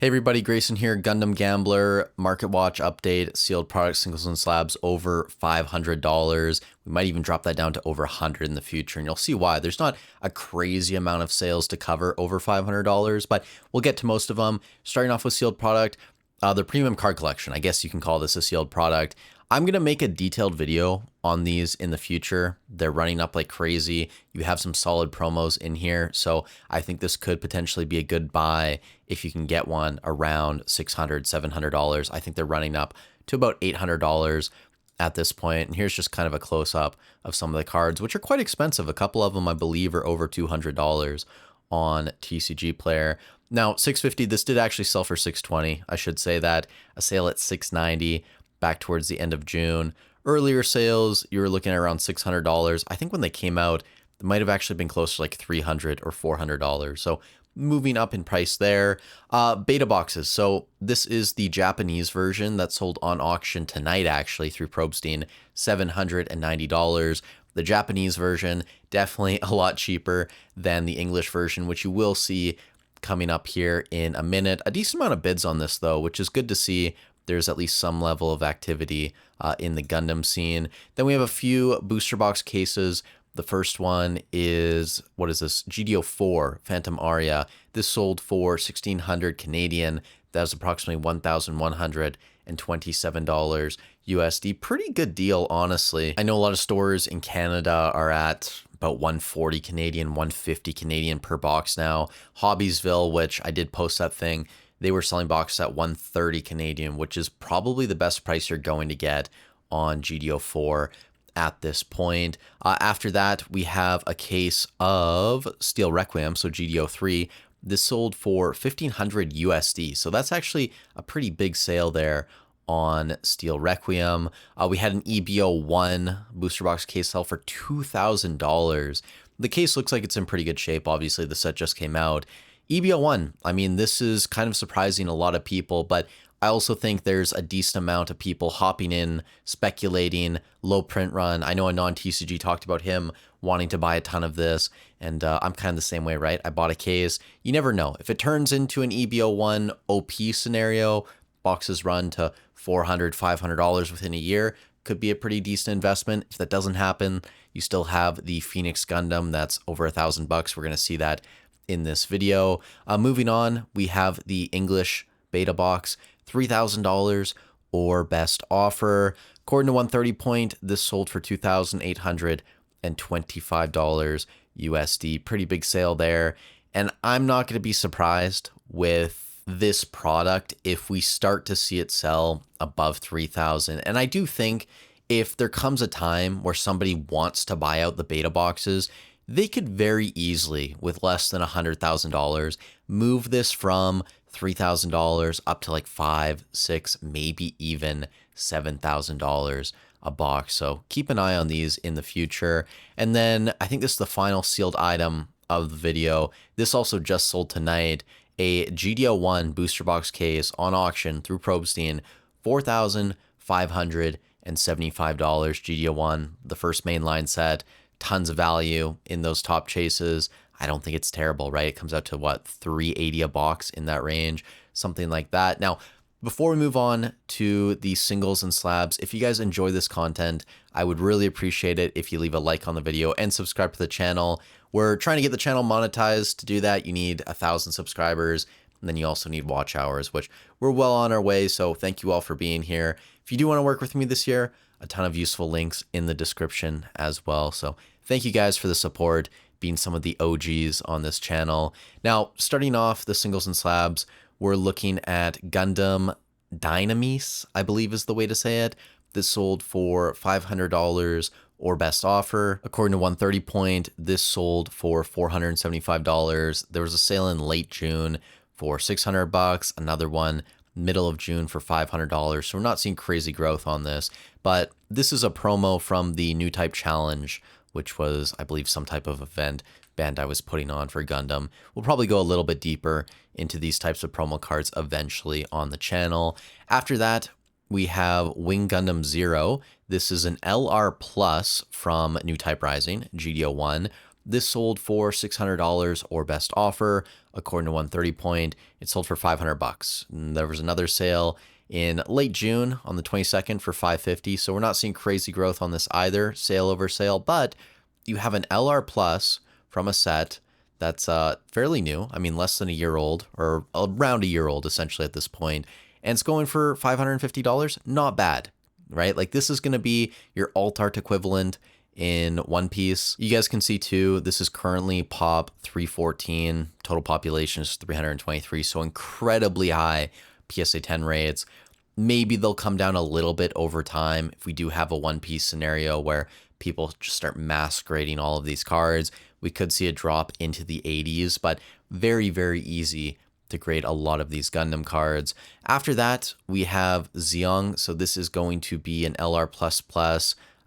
Hey everybody, Grayson here, Gundam Gambler, Market Watch update, sealed product singles and slabs over $500. We might even drop that down to over $100 in the future, and you'll see why. There's not a crazy amount of sales to cover over $500, but we'll get to most of them. Starting off with sealed product, the premium card collection. I guess you can call this a sealed product. I'm going to make a detailed video on these in the future. They're running up like crazy. You have some solid promos in here. So I think this could potentially be a good buy if you can get one around $600, $700. I think they're running up to about $800 at this point. And here's just kind of a close up of some of the cards, which are quite expensive. A couple of them, I believe, are over $200 on TCG Player. Now, $650, this did actually sell for $620. I should say that. A sale at $690 back towards the end of June. Earlier sales, you were looking at around $600. I think when they came out, it might have actually been close to like $300 or $400. So moving up in price there. Beta boxes. So this is the Japanese version that sold on auction tonight, actually, through Probstein, $790. The Japanese version, definitely a lot cheaper than the English version, which you will see coming up here in a minute. A decent amount of bids on this, though, which is good to see. There's at least some level of activity in the Gundam scene. Then we have a few booster box cases. The first one is, what is this? GDO4 Phantom Aria. This sold for 1,600 Canadian. That was approximately $1,127 USD. Pretty good deal, honestly. I know a lot of stores in Canada are at about 140 Canadian, 150 Canadian per box now. Hobbiesville, which I did post that thing, they were selling boxes at 130 Canadian, which is probably the best price you're going to get on GDO4 at this point. After that, we have a case of Steel Requiem, so GDO3. This sold for 1,500 USD. So that's actually a pretty big sale there on Steel Requiem. We had an EBO1 booster box case sell for $2,000. The case looks like it's in pretty good shape. Obviously, the set just came out. EBO1, I mean, this is kind of surprising a lot of people, but I also think there's a decent amount of people hopping in, speculating, low print run. I know a non-TCG talked about him wanting to buy a ton of this, and I'm kind of the same way, right? I bought a case. You never know. If it turns into an EBO1 OP scenario, boxes run to $400, $500 within a year, could be a pretty decent investment. If that doesn't happen, you still have the Phoenix Gundam that's over $1,000. We're going to see that in this video. Moving on, we have the English beta box, $3,000 or best offer. According to 130 Point, this sold for $2,825 USD. Pretty big sale there. And I'm not going to be surprised with this product if we start to see it sell above 3,000. And I do think if there comes a time where somebody wants to buy out the beta boxes, they could very easily, with less than $100,000, move this from $3,000 up to like $5,000, $6,000, maybe even $7,000 a box. So keep an eye on these in the future. And then I think this is the final sealed item of the video. This also just sold tonight, a GDO1 booster box case on auction through Probstein, $4,575 GDO1, the first mainline set. Tons of value in those top chases. I don't think it's terrible, right? It comes out to what, $380 a box, in that range, something like that. Now, before we move on to the singles and slabs, if you guys enjoy this content, I would really appreciate it if you leave a like on the video and subscribe to the channel. We're trying to get the channel monetized. To do that, you need 1,000 subscribers, and then you also need watch hours, which we're well on our way. So thank you all for being here. If you do want to work with me this year, a ton of useful links in the description as well. So thank you guys for the support, being some of the OGs on this channel. Now, starting off the singles and slabs, we're looking at Gundam Dynamis, I believe is the way to say it. This sold for $500 or best offer. According to 130 Point, this sold for $475. There was a sale in late June for $600, another one middle of June for $500. So we're not seeing crazy growth on this, but this is a promo from the New Type Challenge, which was, I believe, some type of event Bandai was putting on for Gundam. We'll probably go a little bit deeper into these types of promo cards eventually on the channel. After that, we have Wing Gundam 0. This is an LR Plus from New Type Rising, GDO1. This sold for $600 or best offer. According to 130 Point, it sold for 500 bucks. And there was another sale in late June on the 22nd for 550. So we're not seeing crazy growth on this either, sale over sale, but you have an LR Plus from a set that's fairly new. I mean, less than a year old, or around a year old essentially at this point. And it's going for $550. Not bad, right? Like this is going to be your alt art equivalent in One Piece. You guys can see too, this is currently pop 314. Total population is 323. So incredibly high PSA 10 rates. Maybe they'll come down a little bit over time if we do have a One Piece scenario where people just start mass grading all of these cards. We could see a drop into the 80s, but very, very easy to grade a lot of these Gundam cards. After that, we have Zeong. So this is going to be an LR++,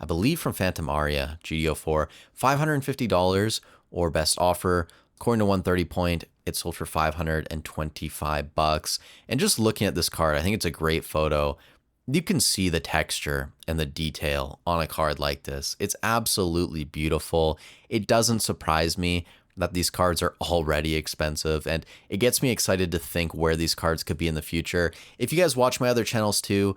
I believe from Phantom Aria, GDO4, $550 or best offer. According to 130 Point, it sold for 525 bucks. And just looking at this card, I think it's a great photo. You can see the texture and the detail on a card like this. It's absolutely beautiful. It doesn't surprise me that these cards are already expensive, and it gets me excited to think where these cards could be in the future. If you guys watch my other channels too,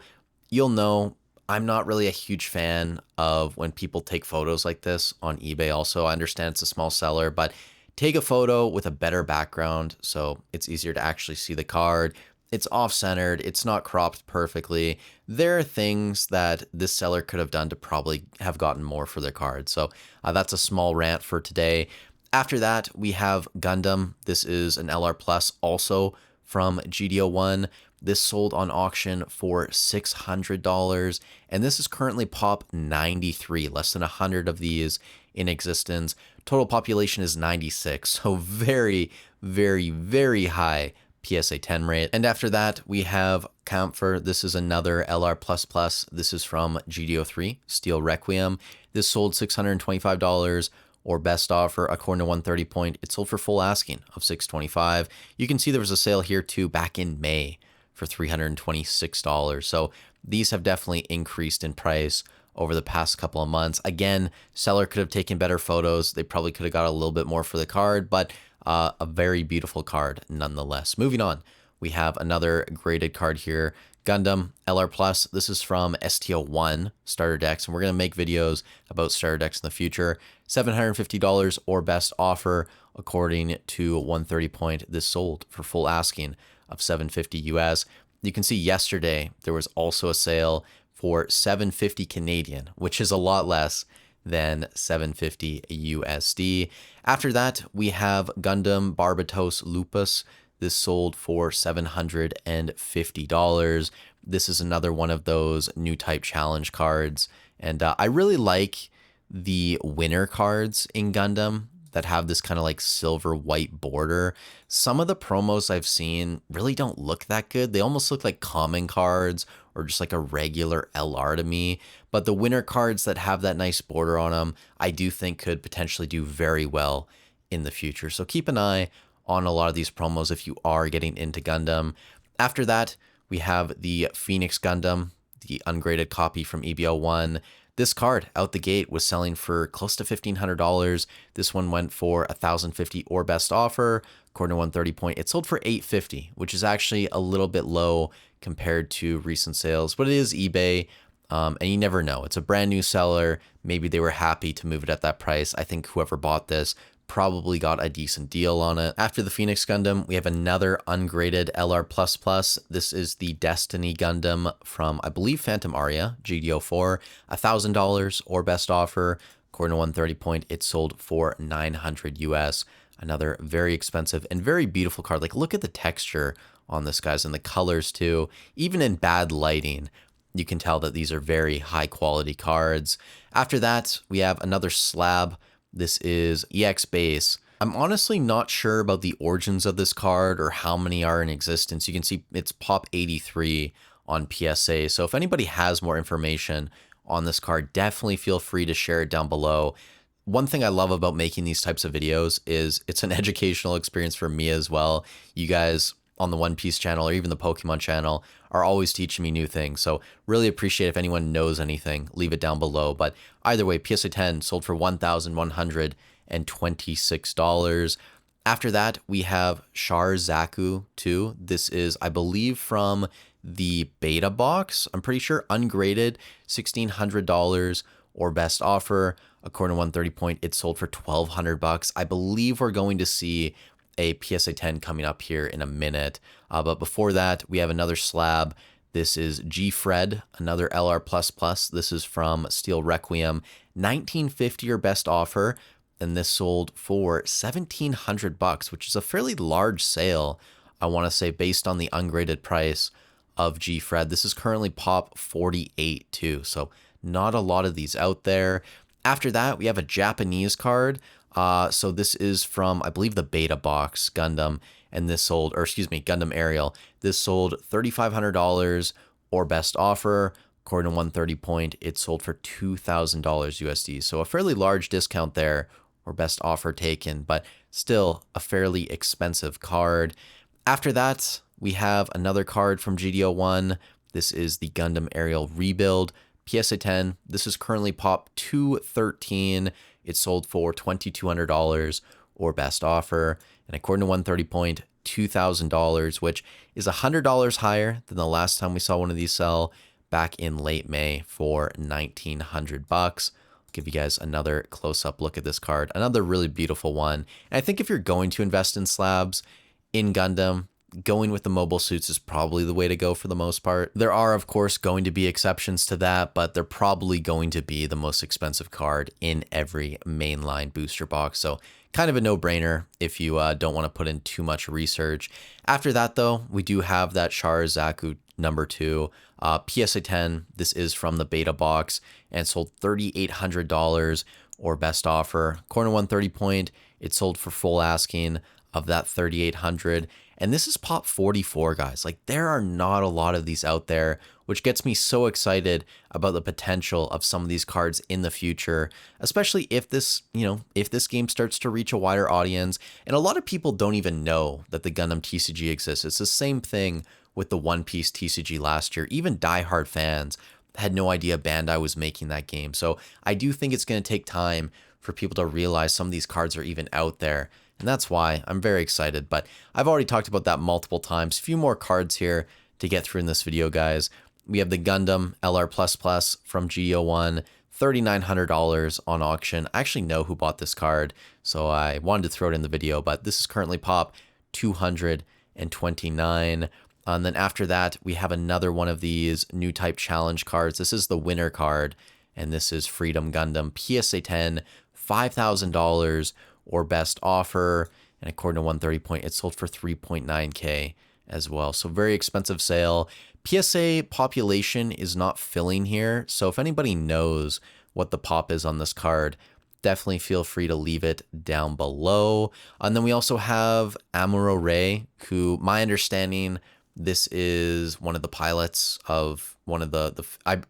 you'll know I'm not really a huge fan of when people take photos like this on eBay. Also, I understand it's a small seller, but take a photo with a better background so it's easier to actually see the card. It's off-centered, it's not cropped perfectly. There are things that this seller could have done to probably have gotten more for their card. So that's a small rant for today. After that, we have Gundam. This is an LR Plus also from GDO1. This sold on auction for $600, and this is currently pop 93, less than 100 of these in existence. Total population is 96, so very, very, very high PSA 10 rate. And after that, we have Camphor. This is another LR++. This is from GDO3, Steel Requiem. This sold $625 or best offer. According to 130 Point, it sold for full asking of $625. You can see there was a sale here too back in May for $326. So these have definitely increased in price over the past couple of months. Again, seller could have taken better photos. They probably could have got a little bit more for the card, but a very beautiful card nonetheless. Moving on, we have another graded card here. Gundam LR Plus. This is from STO1 starter decks, and we're going to make videos about starter decks in the future. $750 or best offer. According to 130 Point, this sold for full asking of $750 US. You can see yesterday there was also a sale for $750 Canadian, which is a lot less than $750 USD. After that, we have Gundam Barbatos Lupus. This sold for $750. This is another one of those new type challenge cards. And I really like the winner cards in Gundam that have this kind of like silver white border. Some of the promos I've seen really don't look that good. They almost look like common cards or just like a regular LR to me. But the winner cards that have that nice border on them, I do think could potentially do very well in the future. So keep an eye on a lot of these promos if you are getting into Gundam. After that, we have the Phoenix Gundam, the ungraded copy from EBO1. This card out the gate was selling for close to $1,500. This one went for $1,050 or best offer. According to 130 Point, it sold for $850, which is actually a little bit low compared to recent sales, but it is eBay. And you never know. It's a brand new seller. Maybe they were happy to move it at that price. I think whoever bought this probably got a decent deal on it. After the Phoenix Gundam, we have another ungraded LR++. This is the Destiny Gundam from, I believe, Phantom Aria, GDO4, $1,000 or best offer. According to 130 Point, it sold for $900 US. Another very expensive and very beautiful card. Like, look at the texture on this, guys, and the colors too. Even in bad lighting, you can tell that these are very high quality cards. After that, we have another slab. This is EX Base. I'm honestly not sure about the origins of this card or how many are in existence. You can see it's pop 83 on PSA. So if anybody has more information on this card, definitely feel free to share it down below. One thing I love about making these types of videos is it's an educational experience for me as well. You guys on the One Piece channel or even the Pokemon channel are always teaching me new things. So really appreciate if anyone knows anything, leave it down below. But either way, PSA 10 sold for $1,150. $226. After that, we have Char Zaku 2. This is, I believe, from the beta box. I'm pretty sure ungraded, $1,600 or best offer. According to 130 Point, it sold for $1,200. I believe we're going to see a PSA 10 coming up here in a minute. But before that, we have another slab. This is G Fred, another LR++. This is from Steel Requiem, $1,950 or best offer. And this sold for $1,700, which is a fairly large sale, I want to say, based on the ungraded price of G Fred. This is currently pop 48 too, so not a lot of these out there. After that, we have a Japanese card. So this is from, I believe, the beta box Gundam, and this sold, or excuse me, Gundam Aerial. This sold $3,500 or best offer. According to 130 Point, it sold for $2,000 USD. So a fairly large discount there, or best offer taken, but still a fairly expensive card. After that, we have another card from GDO1. This is the Gundam Aerial Rebuild, PSA 10. This is currently pop 213. It sold for $2,200 or best offer. And according to 130 Point, $2,000, which is $100 higher than the last time we saw one of these sell back in late May for $1,900. Give you guys another close-up look at this card. Another really beautiful one. And I think if you're going to invest in slabs in Gundam, going with the mobile suits is probably the way to go for the most part. There are, of course, going to be exceptions to that, but they're probably going to be the most expensive card in every mainline booster box. So kind of a no-brainer if you don't want to put in too much research. After that, though, we do have that Char Zaku number 2. PSA 10, this is from the beta box and sold $3,800 or best offer. According to 130 Point, it sold for full asking of that $3,800. And this is pop 44, guys. Like, there are not a lot of these out there, which gets me so excited about the potential of some of these cards in the future, especially if this, if this game starts to reach a wider audience. And a lot of people don't even know that the Gundam TCG exists. It's the same thing with the One Piece TCG last year. Even diehard fans had no idea Bandai was making that game. So I do think it's going to take time for people to realize some of these cards are even out there. And that's why I'm very excited. But I've already talked about that multiple times. A few more cards here to get through in this video, guys. We have the Gundam LR++ from GO1, $3,900 on auction. I actually know who bought this card, so I wanted to throw it in the video, but this is currently pop 229. And then after that, we have another one of these new type challenge cards. This is the winner card, and this is Freedom Gundam PSA 10, $5,000 or best offer. And according to 130 Point, it sold for $3.9K as well. So very expensive sale. PSA population is not filling here. So if anybody knows what the pop is on this card, definitely feel free to leave it down below. And then we also have Amuro Ray, who, my understanding, this is one of the pilots of one of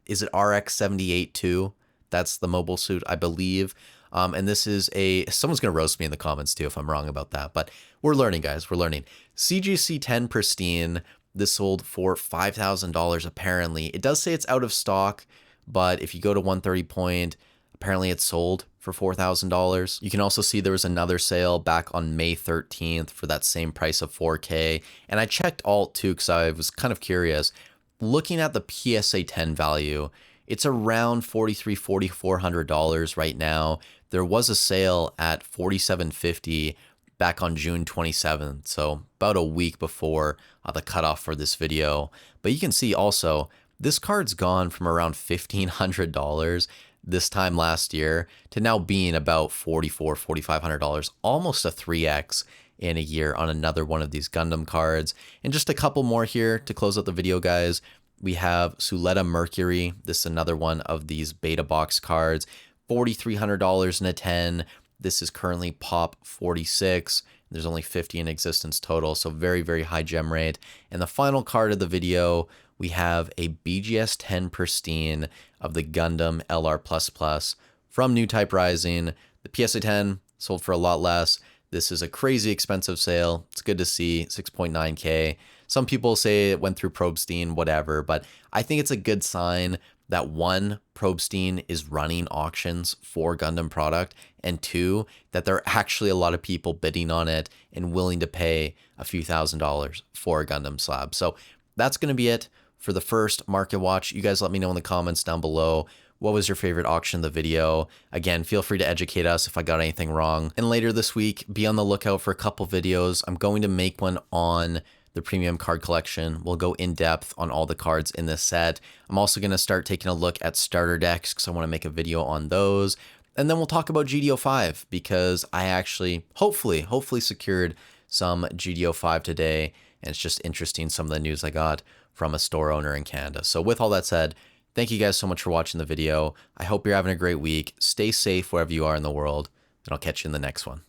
is it RX-78-2? That's the mobile suit, I believe. And this is someone's going to roast me in the comments too if I'm wrong about that, but we're learning, guys, we're learning. CGC 10 Pristine, this sold for $5,000 apparently. It does say it's out of stock, but if you go to 130 Point, apparently it's sold for $4,000. You can also see there was another sale back on May 13th for that same price of 4K. And I checked alt too because I was kind of curious. Looking at the PSA 10 value, it's around $4,300, $4,400 right now. There was a sale at $4,750 back on June 27th, so about a week before the cutoff for this video. But you can see also, this card's gone from around $1,500 this time last year to now being about $4,400, $4,500, almost a 3x in a year on another one of these Gundam cards. And just a couple more here to close out the video, guys. We have Suletta Mercury. This is another one of these beta box cards, $4,300 in a 10. This is currently pop 46. There's only 50 in existence total, so very, very high gem rate. And the final card of the video, we have a BGS 10 Pristine of the Gundam LR++ from New Type Rising. The PSA 10 sold for a lot less. This is a crazy expensive sale. It's good to see, 6.9K. Some people say it went through Probstein, whatever, but I think it's a good sign that one, Probstein is running auctions for Gundam product, and two, that there are actually a lot of people bidding on it and willing to pay a few $1,000s for a Gundam slab. So that's going to be it for the first market watch. You guys let me know in the comments down below. What was your favorite auction of the video? Again, feel free to educate us if I got anything wrong. And later this week, be on the lookout for a couple videos. I'm going to make one on the premium card collection. We'll go in depth on all the cards in this set. I'm also going to start taking a look at starter decks because I want to make a video on those. And then we'll talk about GDO5 because I actually, hopefully secured some GDO5 today. And it's just interesting some of the news I got from a store owner in Canada. So with all that said, thank you guys so much for watching the video. I hope you're having a great week. Stay safe wherever you are in the world, and I'll catch you in the next one.